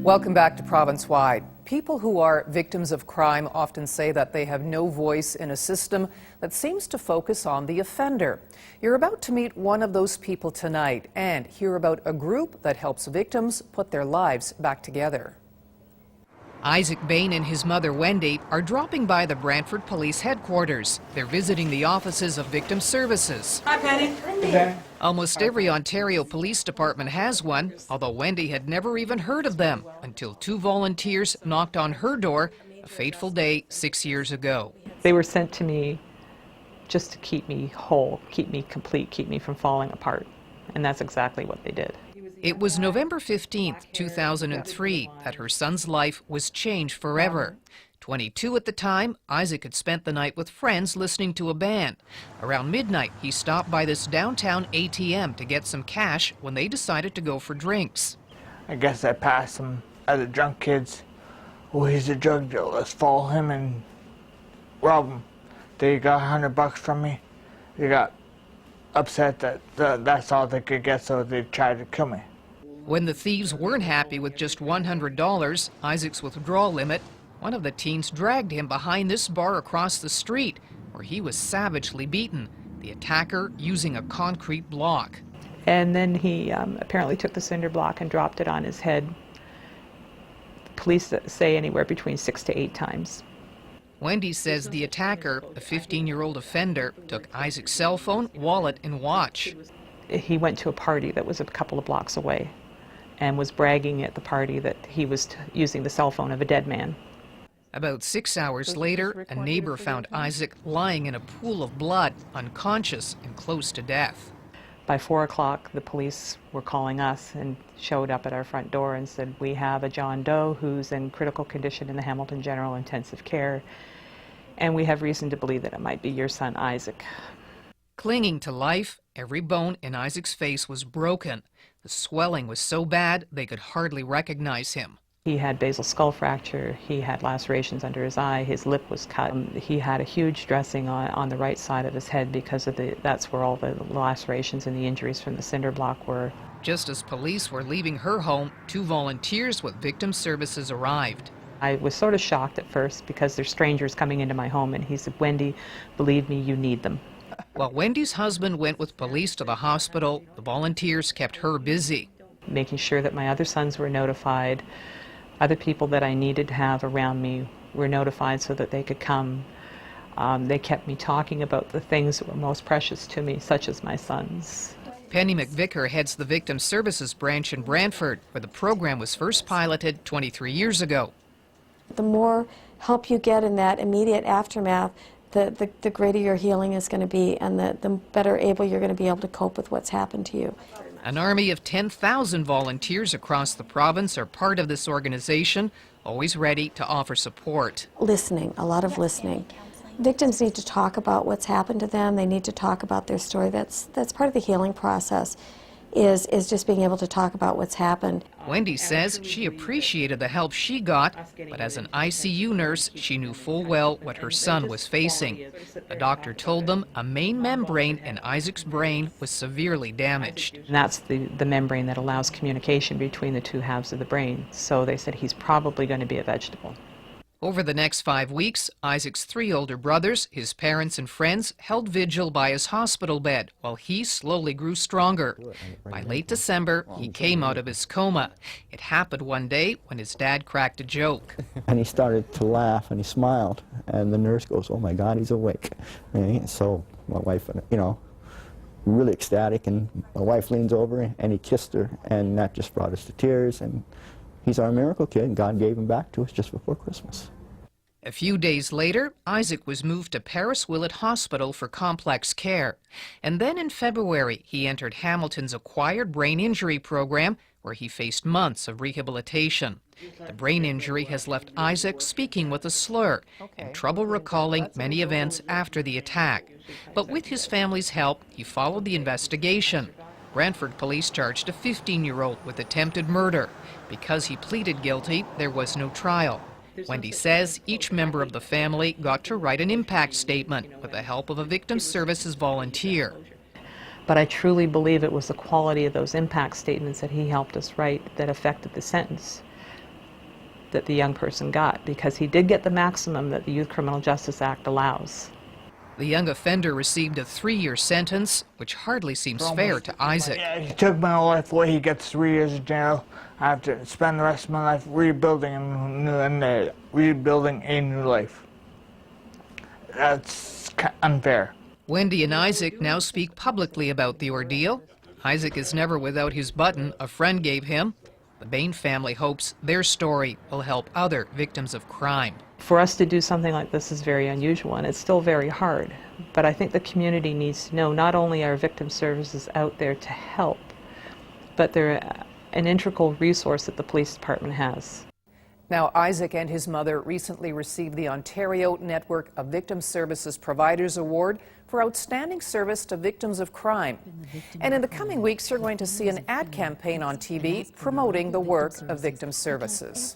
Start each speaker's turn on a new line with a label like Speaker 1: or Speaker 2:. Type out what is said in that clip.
Speaker 1: Welcome back to Province Wide. People who are victims of crime often say that they have no voice in a system that seems to focus on the offender. You're about to meet one of those people tonight and hear about a group that helps victims put their lives back together. Isaac Bain and his mother Wendy are dropping by the Brantford Police Headquarters. They're visiting the offices of Victim Services.
Speaker 2: Hi, Penny.
Speaker 1: Wendy. Almost every Ontario police department has one, although Wendy had never even heard of them until two volunteers knocked on her door a fateful day 6 years ago.
Speaker 2: They were sent to me just to keep me whole, keep me complete, keep me from falling apart. And that's exactly what they did.
Speaker 1: It was November 15th, 2003, that her son's life was changed forever. 22 at the time, Isaac had spent the night with friends listening to a band. Around midnight, he stopped by this downtown ATM to get some cash when they decided to go for drinks.
Speaker 3: I guess I passed him other drunk kids. Oh, he's a drug dealer. Let's follow him and rob him. They got $100 from me. They got upset that that's all they could get, so they tried to kill me.
Speaker 1: When the thieves weren't happy with just $100, Isaac's withdrawal limit, one of the teens dragged him behind this bar across the street, where he was savagely beaten, the attacker using a concrete block.
Speaker 2: And then he apparently took the cinder block and dropped it on his head. Police say anywhere between 6 to 8 times.
Speaker 1: Wendy says the attacker, a 15-year-old offender, took Isaac's cell phone, wallet, and watch.
Speaker 2: He went to a party that was a couple of blocks away and was bragging at the party that he was using the cell phone of a dead man.
Speaker 1: About 6 hours later, a neighbor found Isaac lying in a pool of blood, unconscious and close to death.
Speaker 2: By 4 o'clock, the police were calling us and showed up at our front door and said, "We have a John Doe who's in critical condition in the Hamilton General Intensive Care, and we have reason to believe that it might be your son, Isaac."
Speaker 1: Clinging to life, every bone in Isaac's face was broken. The swelling was so bad they could hardly recognize him.
Speaker 2: He had basal skull fracture, he had lacerations under his eye, his lip was cut. He had a huge dressing on the right side of his head because of that's where all the lacerations and the injuries from the cinder block were.
Speaker 1: Just as police were leaving her home, two volunteers with Victim Services arrived.
Speaker 2: I was sort of shocked at first because there's strangers coming into my home, and he said, "Wendy, believe me, you need them."
Speaker 1: While Wendy's husband went with police to the hospital, the volunteers kept her busy.
Speaker 2: Making sure that my other sons were notified, other people that I needed to have around me were notified so that they could come. They kept me talking about the things that were most precious to me, such as my sons.
Speaker 1: Penny McVicker heads the Victim Services branch in Brantford, where the program was first piloted 23 years ago.
Speaker 4: The more help you get in that immediate aftermath, the greater your healing is going to be, and the better able you're going to be able to cope with what's happened to you.
Speaker 1: An army of 10,000 volunteers across the province are part of this organization, always ready to offer support.
Speaker 4: Listening, a lot of listening. Victims need to talk about what's happened to them. They need to talk about their story. That's part of the healing process, is just being able to talk about what's happened.
Speaker 1: Wendy says she appreciated the help she got, but as an ICU nurse, she knew full well what her son was facing. The doctor told them a main membrane in Isaac's brain was severely damaged.
Speaker 2: And that's the membrane that allows communication between the two halves of the brain. So they said he's probably going to be a vegetable.
Speaker 1: Over the next 5 weeks, Isaac's 3 older brothers, his parents and friends held vigil by his hospital bed while he slowly grew stronger. By late December, he came out of his coma. It happened one day when his dad cracked a joke.
Speaker 5: And he started to laugh and he smiled, and the nurse goes, "Oh my God, he's awake." And so my wife, really ecstatic, and my wife leans over and he kissed her, and that just brought us to tears. And he's our miracle kid. God gave him back to us just before Christmas.
Speaker 1: A few days later, Isaac was moved to Paris Willett Hospital for complex care. And then in February, he entered Hamilton's acquired brain injury program, where he faced months of rehabilitation. The brain injury has left Isaac speaking with a slur and trouble recalling many events after the attack. But with his family's help, he followed the investigation. Brantford police charged a 15-year-old with attempted murder. Because he pleaded guilty, there was no trial. Wendy says each member of the family got to write an impact statement with the help of a Victim Services volunteer.
Speaker 2: But I truly believe it was the quality of those impact statements that he helped us write that affected the sentence. that the young person got, because he did get the maximum that the Youth Criminal Justice Act allows.
Speaker 1: The young offender received a 3-year sentence, which hardly seems fair to Izaak.
Speaker 3: Yeah, he took my whole life away. He gets 3 years in jail. I have to spend the rest of my life rebuilding a new life. That's unfair.
Speaker 1: Wendy and Izaak now speak publicly about the ordeal. Izaak is never without his button a friend gave him. The Bain family hopes their story will help other victims of crime.
Speaker 2: For us to do something like this is very unusual, and it's still very hard. But I think the community needs to know not only are victim services out there to help, but they're an integral resource that the police department has.
Speaker 1: Now, Izaak and his mother recently received the Ontario Network of Victim Services Providers Award for outstanding service to victims of crime. And in the coming weeks, you're going to see an ad campaign on TV promoting the work of victim services.